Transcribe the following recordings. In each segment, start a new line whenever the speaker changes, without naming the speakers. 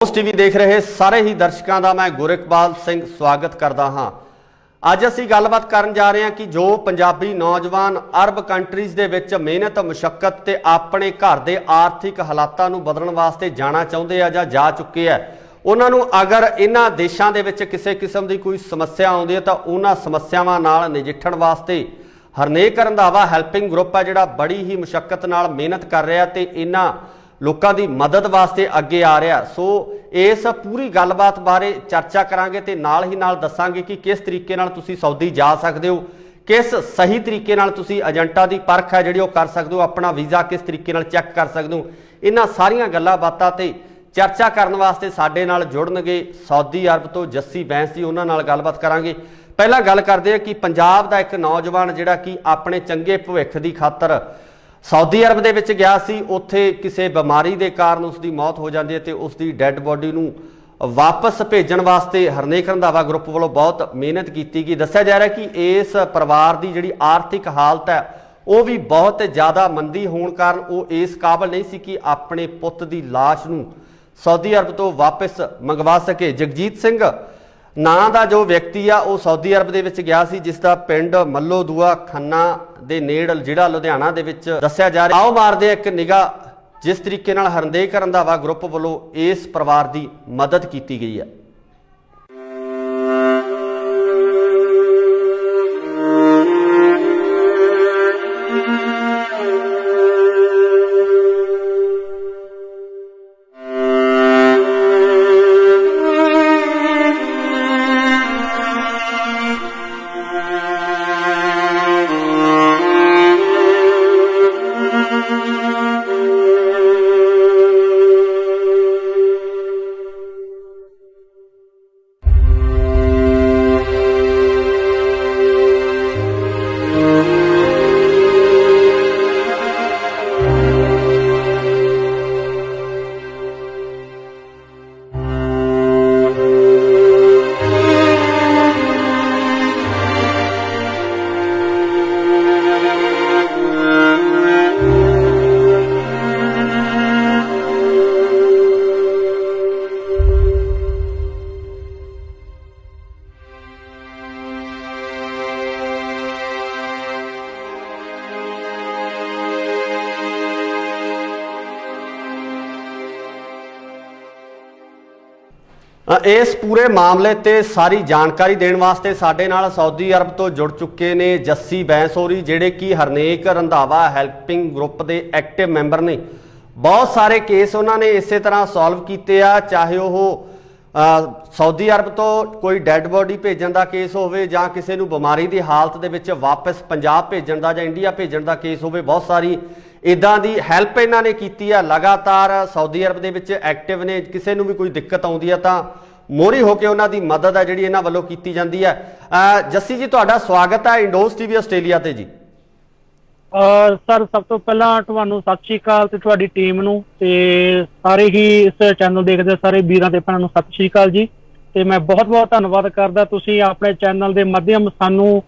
ਉਸ ਟੀਵੀ ਦੇਖ ਰਹੇ ਸਾਰੇ ਹੀ ਦਰਸ਼ਕਾਂ ਦਾ ਮੈਂ ਗੁਰਇਕਬਾਲ ਸਿੰਘ ਸਵਾਗਤ ਕਰਦਾ ਹਾਂ। ਅੱਜ ਅਸੀਂ ਗੱਲਬਾਤ ਕਰਨ ਜਾ ਰਹੇ ਹਾਂ ਕਿ ਜੋ ਪੰਜਾਬੀ ਨੌਜਵਾਨ ਅਰਬ ਕੰਟਰੀਜ਼ ਦੇ ਵਿੱਚ ਮਿਹਨਤ ਮੁਸ਼ੱਕਤ ਤੇ ਆਪਣੇ ਘਰ ਦੇ ਆਰਥਿਕ ਹਾਲਾਤਾਂ ਨੂੰ ਬਦਲਣ ਵਾਸਤੇ ਜਾਣਾ ਚਾਹੁੰਦੇ ਆ ਜਾਂ ਜਾ ਚੁੱਕੇ ਆ, ਉਹਨਾਂ ਨੂੰ ਅਗਰ ਇਹਨਾਂ ਦੇਸ਼ਾਂ ਦੇ ਵਿੱਚ ਕਿਸੇ ਕਿਸਮ ਦੀ ਕੋਈ ਸਮੱਸਿਆ ਆਉਂਦੀ ਹੈ ਤਾਂ ਉਹਨਾਂ ਸਮੱਸਿਆਵਾਂ ਨਾਲ ਨਜਿੱਠਣ ਵਾਸਤੇ ਹਰਨੇਕ ਰੰਧਾਵਾ ਹੈਲਪਿੰਗ ਗਰੁੱਪ ਹੈ ਜਿਹੜਾ ਬੜੀ ਹੀ ਮੁਸ਼ੱਕਤ ਨਾਲ ਮਿਹਨਤ ਕਰ ਰਿਹਾ ਤੇ ਇਹਨਾਂ ਲੋਕਾਂ ਦੀ ਮਦਦ ਵਾਸਤੇ ਅੱਗੇ ਆ ਰਿਹਾ। ਸੋ ਇਸ ਪੂਰੀ ਗੱਲਬਾਤ ਬਾਰੇ ਚਰਚਾ ਕਰਾਂਗੇ ਤੇ ਨਾਲ ਹੀ ਨਾਲ ਦੱਸਾਂਗੇ ਕਿ ਕਿਸ ਤਰੀਕੇ ਨਾਲ ਤੁਸੀਂ ਸਾਊਦੀ ਜਾ ਸਕਦੇ ਹੋ, ਕਿਸ ਸਹੀ ਤਰੀਕੇ ਨਾਲ ਤੁਸੀਂ ਏਜੰਟਾਂ ਦੀ ਪਰਖ ਹੈ ਜਿਹੜੀ ਉਹ ਕਰ ਸਕਦੇ ਹੋ, ਆਪਣਾ ਵੀਜ਼ਾ ਕਿਸ ਤਰੀਕੇ ਨਾਲ ਚੈੱਕ ਕਰ ਸਕਦੇ ਹੋ। ਇਹਨਾਂ ਸਾਰੀਆਂ ਗੱਲਾਂ ਬਾਤਾਂ ਤੇ ਚਰਚਾ ਕਰਨ ਵਾਸਤੇ ਸਾਡੇ ਨਾਲ ਜੁੜਨਗੇ ਸਾਊਦੀ ਅਰਬ ਤੋਂ ਜੱਸੀ ਬੈਂਸ ਜੀ, ਉਹਨਾਂ ਨਾਲ ਗੱਲਬਾਤ ਕਰਾਂਗੇ। ਪਹਿਲਾਂ ਗੱਲ ਕਰਦੇ ਹਾਂ ਕਿ ਪੰਜਾਬ ਦਾ ਇੱਕ ਨੌਜਵਾਨ ਜਿਹੜਾ ਕਿ ਆਪਣੇ ਚੰਗੇ ਭਵਿੱਖ ਦੀ ਖਾਤਰ ਸਾਊਦੀ ਅਰਬ ਦੇ ਵਿੱਚ ਗਿਆ ਸੀ, ਉੱਥੇ ਕਿਸੇ ਬਿਮਾਰੀ ਦੇ ਕਾਰਨ ਉਸ ਦੀ ਮੌਤ ਹੋ ਜਾਂਦੀ ਹੈ ਤੇ ਉਸ ਦੀ ਡੈੱਡ ਬੋਡੀ ਨੂੰ ਵਾਪਸ ਭੇਜਣ ਵਾਸਤੇ ਹਰਨੇਕ ਰੰਧਾਵਾ ਗਰੁੱਪ ਵੱਲੋਂ ਬਹੁਤ ਮਿਹਨਤ ਕੀਤੀ ਗਈ। ਦੱਸਿਆ ਜਾ ਰਿਹਾ ਕਿ ਇਸ ਪਰਿਵਾਰ ਦੀ ਜਿਹੜੀ ਆਰਥਿਕ ਹਾਲਤ ਹੈ ਉਹ ਵੀ ਬਹੁਤ ਜ਼ਿਆਦਾ ਮੰਦੀ ਹੋਣ ਕਾਰਨ ਉਹ ਇਸ ਕਾਬਲ ਨਹੀਂ ਸੀ ਕਿ ਆਪਣੇ ਪੁੱਤ ਦੀ ਲਾਸ਼ ਨੂੰ ਸਾਊਦੀ ਅਰਬ ਤੋਂ ਵਾਪਸ ਮੰਗਵਾ ਸਕੇ। ਜਗਜੀਤ ਸਿੰਘ ਨਾਂ ਦਾ ਜੋ ਵਿਅਕਤੀ ਆ ਉਹ ਸਾਊਦੀ ਅਰਬ ਦੇ ਵਿੱਚ ਗਿਆ ਸੀ, ਜਿਸ ਦਾ ਪਿੰਡ ਮੱਲੋ ਦੂਆ ਖੰਨਾ ਦੇ ਨੇੜ ਜਿਹੜਾ ਲੁਧਿਆਣਾ ਦੇ ਵਿੱਚ ਦੱਸਿਆ ਜਾ ਰਿਹਾ। ਆਓ ਮਾਰਦੇ ਆ ਇੱਕ ਨਿਗਾਹ ਜਿਸ ਤਰੀਕੇ ਨਾਲ ਹਰਨੇਕ ਰੰਧਾਵਾ ਗਰੁੱਪ ਵੱਲੋਂ ਇਸ ਪਰਿਵਾਰ ਦੀ ਮਦਦ ਕੀਤੀ ਗਈ ਹੈ। ਇਸ ਪੂਰੇ ਮਾਮਲੇ ਤੇ ਸਾਰੀ ਜਾਣਕਾਰੀ ਦੇਣ ਵਾਸਤੇ ਸਾਡੇ ਨਾਲ ਸਾਊਦੀ ਅਰਬ ਤੋਂ ਜੁੜ ਚੁੱਕੇ ਨੇ ਜੱਸੀ ਬੈਂਸ ਹੋਰੀ, ਜਿਹੜੇ ਕਿ ਹਰਨੇਕ ਰੰਧਾਵਾ ਹੈਲਪਿੰਗ ਗਰੁੱਪ ਦੇ ਐਕਟਿਵ ਮੈਂਬਰ ਨੇ। ਬਹੁਤ ਸਾਰੇ ਕੇਸ ਉਹਨਾਂ ਨੇ ਇਸੇ ਤਰ੍ਹਾਂ ਸੋਲਵ ਕੀਤੇ ਆ, ਚਾਹੇ ਉਹ ਸਾਊਦੀ ਅਰਬ ਤੋਂ ਕੋਈ ਡੈੱਡ ਬੋਡੀ ਭੇਜਣ ਦਾ ਕੇਸ ਹੋਵੇ ਜਾਂ ਕਿਸੇ ਨੂੰ ਬਿਮਾਰੀ ਦੀ ਹਾਲਤ ਦੇ ਵਿੱਚ ਵਾਪਸ ਪੰਜਾਬ ਭੇਜਣ ਦਾ ਜਾਂ ਇੰਡੀਆ ਭੇਜਣ ਦਾ ਕੇਸ ਹੋਵੇ। ਬਹੁਤ ਸਾਰੀ ਇੱਦਾਂ ਦੀ ਹੈਲਪ ਇਹਨਾਂ ਨੇ ਕੀਤੀ ਆ, ਲਗਾਤਾਰ ਸਾਊਦੀ ਅਰਬ ਦੇ ਵਿੱਚ ਐਕਟਿਵ ਨੇ। ਕਿਸੇ ਨੂੰ ਵੀ ਕੋਈ ਦਿੱਕਤ ਆਉਂਦੀ ਆ ਤਾਂ ਮੋਹਰੀ ਹੋ ਕੇ ਉਹਨਾਂ ਦੀ ਮਦਦ ਹੈ ਜਿਹੜੀ ਇਹਨਾਂ ਵੱਲੋਂ ਕੀਤੀ ਜਾਂਦੀ ਹੈ। ਜੱਸੀ ਜੀ, ਤੁਹਾਡਾ ਸਵਾਗਤ ਹੈ ਇੰਡੋਜ਼ ਟੀਵੀ ਆਸਟ੍ਰੇਲੀਆ ਤੇ ਜੀ।
ਸਰ, ਸਭ ਤੋਂ ਪਹਿਲਾਂ ਤੁਹਾਨੂੰ ਸਤਿ ਸ਼੍ਰੀ ਅਕਾਲ ਤੇ ਤੁਹਾਡੀ ਟੀਮ ਨੂੰ ਤੇ ਸਾਰੇ ਹੀ ਇਸ ਚੈਨਲ ਦੇਖਦੇ ਸਾਰੇ ਵੀਰਾਂ ਤੇ ਭੈਣਾਂ ਨੂੰ ਸਤਿ ਸ਼੍ਰੀ ਅਕਾਲ ਜੀ। ਤੇ ਮੈਂ ਬਹੁਤ ਬਹੁਤ ਧੰਨਵਾਦ ਕਰਦਾ, ਤੁਸੀਂ ਆਪਣੇ ਚੈਨਲ ਦੇ ਮਾਧਿਅਮ ਸਾਨੂੰ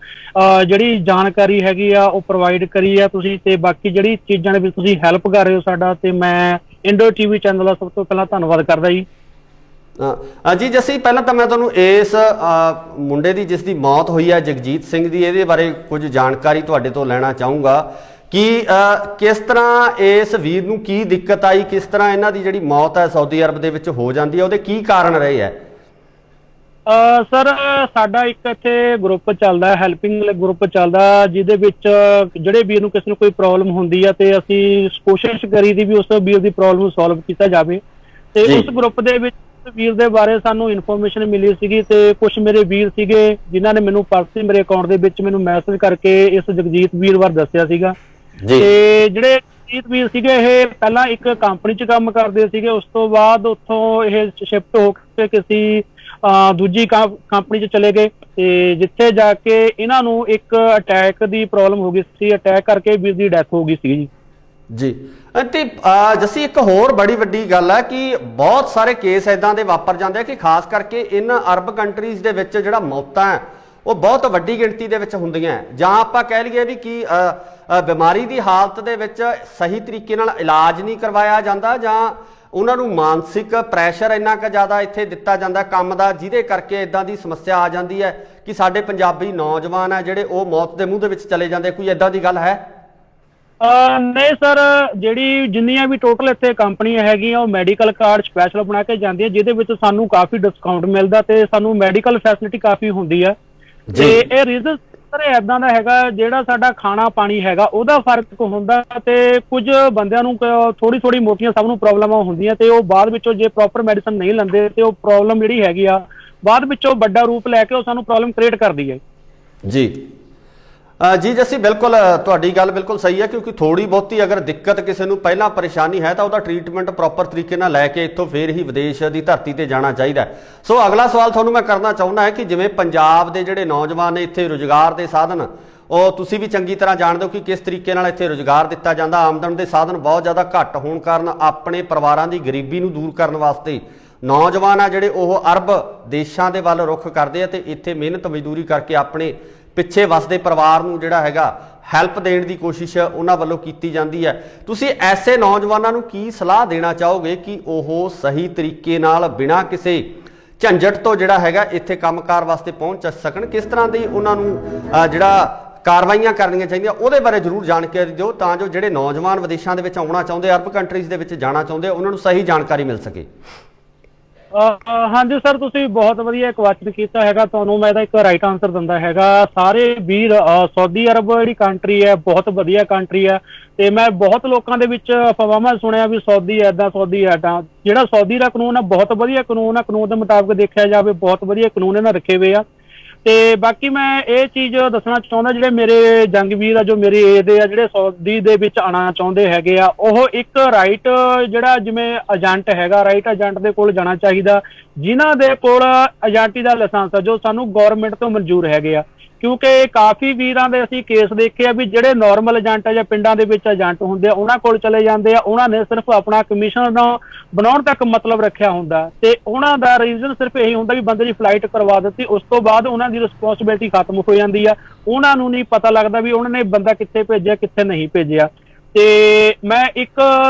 ਜਿਹੜੀ ਜਾਣਕਾਰੀ ਹੈਗੀ ਆ ਉਹ ਪ੍ਰੋਵਾਈਡ ਕਰੀ ਆ ਤੁਸੀਂ, ਤੇ ਬਾਕੀ ਜਿਹੜੀ ਚੀਜ਼ਾਂ ਦੇ ਵਿੱਚ ਤੁਸੀਂ ਹੈਲਪ ਕਰ ਰਹੇ ਹੋ ਸਾਡਾ, ਤੇ ਮੈਂ ਇੰਡੋ ਟੀਵੀ ਚੈਨਲ ਦਾ ਸਭ ਤੋਂ ਪਹਿਲਾਂ ਧੰਨਵਾਦ ਕਰਦਾ ਜੀ।
ਜੀ ਜੱਸੀ, ਪਹਿਲਾਂ ਤਾਂ ਮੈਂ ਤੁਹਾਨੂੰ ਇਸ ਮੁੰਡੇ ਦੀ ਜਿਸ ਦੀ ਮੌਤ ਹੋਈ ਹੈ ਜਗਜੀਤ ਸਿੰਘ ਦੀ, ਇਹਦੇ ਬਾਰੇ ਕੁਝ ਜਾਣਕਾਰੀ ਤੁਹਾਡੇ ਤੋਂ ਲੈਣਾ ਚਾਹੂੰਗਾ ਕਿ ਕਿਸ ਤਰ੍ਹਾਂ ਇਸ ਵੀਰ ਨੂੰ ਕੀ ਦਿੱਕਤ ਆਈ, ਕਿਸ ਤਰ੍ਹਾਂ ਇਹਨਾਂ ਦੀ ਜਿਹੜੀ ਮੌਤ ਹੈ ਸਾਊਦੀ ਅਰਬ ਦੇ ਵਿੱਚ ਹੋ ਜਾਂਦੀ ਹੈ, ਉਹਦੇ ਕੀ ਕਾਰਨ ਰਹੇ ਹੈ?
ਸਰ, ਸਾਡਾ ਇੱਕ ਇੱਥੇ ਗਰੁੱਪ ਚੱਲਦਾ, ਹੈਲਪਿੰਗ ਗਰੁੱਪ ਚੱਲਦਾ, ਜਿਹਦੇ ਵਿੱਚ ਜਿਹੜੇ ਵੀਰ ਨੂੰ ਕਿਸੇ ਨੂੰ ਕੋਈ ਪ੍ਰੋਬਲਮ ਹੁੰਦੀ ਆ ਤੇ ਅਸੀਂ ਕੋਸ਼ਿਸ਼ ਕਰੀ ਦੀ ਵੀ ਉਸ ਵੀਰ ਦੀ ਪ੍ਰੋਬਲਮ ਨੂੰ ਸੋਲਵ ਕੀਤਾ ਜਾਵੇ। ਤੇ ਉਸ ਗਰੁੱਪ ਦੇ ਵਿੱਚ ਵੀਰ ਦੇ ਬਾਰੇ ਸਾਨੂੰ ਇਨਫੋਰਮੇਸ਼ਨ ਮਿਲੀ ਸੀਗੀ ਤੇ ਕੁਝ ਮੇਰੇ ਵੀਰ ਸੀਗੇ ਜਿਨ੍ਹਾਂ ਨੇ ਮੈਨੂੰ ਪਰਸਨਲੀ ਮੇਰੇ ਅਕਾਊਂਟ ਦੇ ਵਿੱਚ ਮੈਨੂੰ ਮੈਸੇਜ ਕਰਕੇ ਇਸ ਜਗਜੀਤ ਵੀਰ ਬਾਰੇ ਦੱਸਿਆ ਸੀਗਾ। ਤੇ ਜਿਹੜੇ ਜਗਜੀਤ ਵੀਰ ਸੀਗੇ ਇਹ ਪਹਿਲਾਂ ਇੱਕ ਕੰਪਨੀ 'ਚ ਕੰਮ ਕਰਦੇ ਸੀਗੇ, ਉਸ ਤੋਂ ਬਾਅਦ ਉੱਥੋਂ ਇਹ ਸ਼ਿਫਟ ਹੋ ਕੇ ਕਿਸੇ ਦੂਜੀ ਕੰਪਨੀ 'ਚ ਚਲੇ ਗਏ ਤੇ ਜਿੱਥੇ ਜਾ ਕੇ ਇਹਨਾਂ ਨੂੰ ਇੱਕ ਅਟੈਕ ਦੀ ਪ੍ਰੋਬਲਮ ਹੋ ਗਈ ਸੀ, ਅਟੈਕ ਕਰਕੇ ਵੀਰ ਦੀ ਡੈਥ ਹੋ ਗਈ ਸੀ ਜੀ।
ਜੀ ਤੇ ਜੱਸੀ, ਇੱਕ ਹੋਰ ਬੜੀ ਵੱਡੀ ਗੱਲ ਹੈ ਕਿ ਬਹੁਤ ਸਾਰੇ ਕੇਸ ਇਦਾਂ ਦੇ ਵਾਪਰ ਜਾਂਦੇ ਆ ਕਿ ਖਾਸ ਕਰਕੇ ਇਨ ਅਰਬ ਕੰਟਰੀਜ਼ ਦੇ ਵਿੱਚ ਜਿਹੜਾ ਮੌਤਾਂ ਹੈ ਉਹ ਬਹੁਤ ਵੱਡੀ ਗਿਣਤੀ ਦੇ ਵਿੱਚ ਹੁੰਦੀਆਂ, ਜਾਂ ਆਪਾਂ ਕਹਿ ਲਈਏ ਵੀ ਕਿ ਬਿਮਾਰੀ ਦੀ ਹਾਲਤ ਦੇ ਵਿੱਚ ਸਹੀ ਤਰੀਕੇ ਨਾਲ ਇਲਾਜ ਨਹੀਂ ਕਰਵਾਇਆ ਜਾਂਦਾ, ਜਾਂ ਉਹਨਾਂ ਨੂੰ ਮਾਨਸਿਕ ਪ੍ਰੈਸ਼ਰ ਇੰਨਾ ਕੁ ਜ਼ਿਆਦਾ ਇੱਥੇ ਦਿੱਤਾ ਜਾਂਦਾ ਕੰਮ ਦਾ, ਜਿਹਦੇ ਕਰਕੇ ਇਦਾਂ ਦੀ ਸਮੱਸਿਆ ਆ ਜਾਂਦੀ ਹੈ ਕਿ ਸਾਡੇ ਪੰਜਾਬੀ ਨੌਜਵਾਨ ਆ ਜਿਹੜੇ ਉਹ ਮੌਤ ਦੇ ਮੂੰਹ ਦੇ ਵਿੱਚ ਚਲੇ ਜਾਂਦੇ? ਕੋਈ ਇਦਾਂ ਦੀ ਗੱਲ ਹੈ?
ਨਹੀਂ ਸਰ, ਜਿਹੜੀ ਜਿੰਨੀਆਂ ਵੀ ਟੋਟਲ ਇੱਥੇ ਕੰਪਨੀਆਂ ਹੈਗੀਆਂ ਉਹ ਮੈਡੀਕਲ ਕਾਰਡ ਸਪੈਸ਼ਲ ਬਣਾ ਕੇ ਜਾਂਦੀਆਂ, ਜਿਹਦੇ ਵਿੱਚ ਸਾਨੂੰ ਕਾਫੀ ਡਿਸਕਾਊਂਟ ਮਿਲਦਾ ਤੇ ਸਾਨੂੰ ਮੈਡੀਕਲ ਫੈਸਿਲਿਟੀ ਕਾਫੀ ਹੁੰਦੀ ਹੈ। ਤੇ ਇਹ ਰੀਜ਼ਨ ਸਰ ਏਦਾਂ ਦਾ ਹੈਗਾ, ਜਿਹੜਾ ਸਾਡਾ ਖਾਣਾ ਪਾਣੀ ਹੈਗਾ ਉਹਦਾ ਫਰਕ ਹੁੰਦਾ ਤੇ ਕੁਝ ਬੰਦਿਆਂ ਨੂੰ ਥੋੜੀ ਮੋਟੀਆਂ ਸਭ ਨੂੰ ਪ੍ਰੋਬਲਮਾਂ ਹੁੰਦੀਆਂ ਤੇ ਉਹ ਬਾਅਦ ਵਿੱਚੋਂ ਜੇ ਪ੍ਰੋਪਰ ਮੈਡੀਸਨ ਨਹੀਂ ਲੈਂਦੇ ਤੇ ਉਹ ਪ੍ਰੋਬਲਮ ਜਿਹੜੀ ਹੈਗੀ ਆ ਬਾਅਦ ਵਿੱਚੋਂ ਵੱਡਾ ਰੂਪ ਲੈ ਕੇ ਉਹ ਸਾਨੂੰ ਪ੍ਰੋਬਲਮ ਕ੍ਰੀਏਟ ਕਰਦੀ ਹੈ।
ਜੀ ਜੀ ਜੱਸੀ, ਬਿਲਕੁਲ ਤੁਹਾਡੀ ਗੱਲ ਬਿਲਕੁਲ ਸਹੀ ਹੈ, ਕਿਉਂਕਿ ਥੋੜੀ ਬਹੁਤੀ ਅਗਰ ਦਿੱਕਤ ਕਿਸੇ ਨੂੰ ਪਹਿਲਾਂ ਪਰੇਸ਼ਾਨੀ ਹੈ ਤਾਂ ਉਹਦਾ ਟ੍ਰੀਟਮੈਂਟ ਪ੍ਰੋਪਰ ਤਰੀਕੇ ਨਾਲ ਲੈ ਕੇ ਇੱਥੋਂ ਫੇਰ ਹੀ ਵਿਦੇਸ਼ ਦੀ ਧਰਤੀ ਤੇ ਜਾਣਾ ਚਾਹੀਦਾ। ਸੋ ਅਗਲਾ ਸਵਾਲ ਤੁਹਾਨੂੰ ਮੈਂ ਕਰਨਾ ਚਾਹੁੰਦਾ ਹੈ ਕਿ ਜਿਵੇਂ ਪੰਜਾਬ ਦੇ ਜਿਹੜੇ ਨੌਜਵਾਨ ਨੇ ਇੱਥੇ ਰੁਜ਼ਗਾਰ ਦੇ ਸਾਧਨ, ਉਹ ਤੁਸੀਂ ਵੀ ਚੰਗੀ ਤਰ੍ਹਾਂ ਜਾਣਦੇ ਹੋ ਕਿ ਕਿਸ ਤਰੀਕੇ ਨਾਲ ਇੱਥੇ ਰੁਜ਼ਗਾਰ ਦਿੱਤਾ ਜਾਂਦਾ। ਆਮਦਨ ਦੇ ਸਾਧਨ ਬਹੁਤ ਜ਼ਿਆਦਾ ਘੱਟ ਹੋਣ ਕਾਰਨ ਆਪਣੇ ਪਰਿਵਾਰਾਂ ਦੀ ਗਰੀਬੀ ਨੂੰ ਦੂਰ ਕਰਨ ਵਾਸਤੇ ਨੌਜਵਾਨ ਆ ਜਿਹੜੇ ਉਹ ਅਰਬ ਦੇਸ਼ਾਂ ਦੇ ਵੱਲ ਰੁੱਖ ਕਰਦੇ ਆ ਤੇ ਇੱਥੇ ਮਿਹਨਤ ਮਜ਼ਦੂਰੀ ਕਰਕੇ ਆਪਣੇ ਪਿੱਛੇ ਵਸਦੇ ਪਰਿਵਾਰ ਨੂੰ ਜਿਹੜਾ ਹੈਗਾ ਹੈਲਪ ਦੇਣ ਦੀ ਕੋਸ਼ਿਸ਼ ਉਹਨਾਂ ਵੱਲੋਂ ਕੀਤੀ ਜਾਂਦੀ ਹੈ। ਤੁਸੀਂ ਐਸੇ ਨੌਜਵਾਨਾਂ ਨੂੰ ਕੀ ਸਲਾਹ ਦੇਣਾ ਚਾਹੋਗੇ ਕਿ ਉਹ ਸਹੀ ਤਰੀਕੇ ਨਾਲ ਬਿਨਾਂ ਕਿਸੇ ਝੰਜਟ ਤੋਂ ਜਿਹੜਾ ਹੈਗਾ ਇੱਥੇ ਕੰਮਕਾਰ ਵਾਸਤੇ ਪਹੁੰਚ ਸਕਣ? ਕਿਸ ਤਰ੍ਹਾਂ ਦੀ ਉਹਨਾਂ ਨੂੰ ਜਿਹੜਾ ਕਾਰਵਾਈਆਂ ਕਰਨੀਆਂ ਚਾਹੀਦੀਆਂ ਉਹਦੇ ਬਾਰੇ ਜ਼ਰੂਰ ਜਾਣਕਾਰੀ ਦਿਓ, ਤਾਂ ਜੋ ਜਿਹੜੇ ਨੌਜਵਾਨ ਵਿਦੇਸ਼ਾਂ ਦੇ ਵਿੱਚ ਆਉਣਾ ਚਾਹੁੰਦੇ, ਅਰਬ ਕੰਟਰੀਜ਼ ਦੇ ਵਿੱਚ ਜਾਣਾ ਚਾਹੁੰਦੇ, ਉਹਨਾਂ ਨੂੰ ਸਹੀ ਜਾਣਕਾਰੀ ਮਿਲ ਸਕੇ।
ਹਾਂਜੀ ਸਰ, ਤੁਸੀਂ ਬਹੁਤ ਵਧੀਆ ਕੁਐਸਚਨ ਕੀਤਾ ਹੈਗਾ। ਤੁਹਾਨੂੰ ਮੈਂ ਇਹਦਾ ਇੱਕ ਰਾਈਟ ਆਨਸਰ ਦਿੰਦਾ ਹੈਗਾ। ਸਾਰੇ ਵੀਰ, ਸਾਊਦੀ ਅਰਬ ਜਿਹੜੀ ਕੰਟਰੀ ਹੈ ਬਹੁਤ ਵਧੀਆ ਕੰਟਰੀ ਹੈ ਤੇ ਮੈਂ ਬਹੁਤ ਲੋਕਾਂ ਦੇ ਵਿੱਚ ਅਫਵਾਹਾਂ ਸੁਣਿਆ ਵੀ ਸਾਊਦੀ ਐਦਾਂ ਸਾਊਦੀ ਐਦਾਂ। ਜਿਹੜਾ ਸਾਊਦੀ ਦਾ ਕਾਨੂੰਨ ਆ ਬਹੁਤ ਵਧੀਆ ਕਾਨੂੰਨ ਆ, ਕਾਨੂੰਨ ਦੇ ਮੁਤਾਬਕ ਦੇਖਿਆ ਜਾਵੇ ਬਹੁਤ ਵਧੀਆ ਕਾਨੂੰਨ ਇਹਨਾਂ ਰੱਖੇ ਹੋਏ ਆ। ਤੇ ਬਾਕੀ ਮੈਂ ਇਹ ਚੀਜ਼ ਦੱਸਣਾ ਚਾਹੁੰਦਾ, ਜਿਹੜੇ ਮੇਰੇ ਜੰਗ ਵੀਰ ਆ ਜੋ ਮੇਰੀ ਏਜ ਦੇ ਆ ਜਿਹੜੇ ਸਾਊਦੀ ਦੇ ਵਿੱਚ ਆਉਣਾ ਚਾਹੁੰਦੇ ਹੈਗੇ ਆ, ਉਹ ਇੱਕ ਰਾਈਟ ਜਿਹੜਾ ਜਿਵੇਂ ਏਜੰਟ ਹੈਗਾ, ਰਾਈਟ ਏਜੰਟ ਦੇ ਕੋਲ ਜਾਣਾ ਚਾਹੀਦਾ ਜਿਨ੍ਹਾਂ ਦੇ ਕੋਲ ਏਜੰਟੀ ਦਾ ਲਾਇਸੈਂਸ ਆ ਜੋ ਸਾਨੂੰ ਗੌਰਮੈਂਟ ਤੋਂ ਮਨਜ਼ੂਰ ਹੈਗੇ ਆ। ਕਿਉਂਕਿ ਕਾਫੀ ਵੀਰਾਂ ਦੇ ਅਸੀਂ ਕੇਸ ਦੇਖੇ ਆ ਵੀ ਜਿਹੜੇ ਨਾਰਮਲ ਏਜੰਟ ਆ ਜਾਂ ਪਿੰਡਾਂ ਦੇ ਵਿੱਚ ਏਜੰਟ ਹੁੰਦੇ ਆ ਉਹਨਾਂ ਕੋਲ ਚਲੇ ਜਾਂਦੇ ਆ, ਉਹਨਾਂ ਨੇ ਸਿਰਫ ਆਪਣਾ ਕਮਿਸ਼ਨ ਬਣਾਉਣ ਤੱਕ ਮਤਲਬ ਰੱਖਿਆ ਹੁੰਦਾ ਤੇ ਉਹਨਾਂ ਦਾ ਰੀਜ਼ਨ ਸਿਰਫ ਇਹੀ ਹੁੰਦਾ ਵੀ ਬੰਦੇ ਦੀ ਫਲਾਈਟ ਕਰਵਾ ਦਿੱਤੀ, ਉਸ ਤੋਂ ਬਾਅਦ ਉਹਨਾਂ ਦੀ ਰਿਸਪੌਂਸਿਬਿਲਿਟੀ ਖਤਮ ਹੋ ਜਾਂਦੀ ਆ। ਉਹਨਾਂ ਨੂੰ ਨਹੀਂ ਪਤਾ ਲੱਗਦਾ ਵੀ ਉਹਨਾਂ ਨੇ ਬੰਦਾ ਕਿੱਥੇ ਭੇਜਿਆ ਕਿੱਥੇ ਨਹੀਂ ਭੇਜਿਆ। ਤੇ ਮੈਂ ਇੱਕ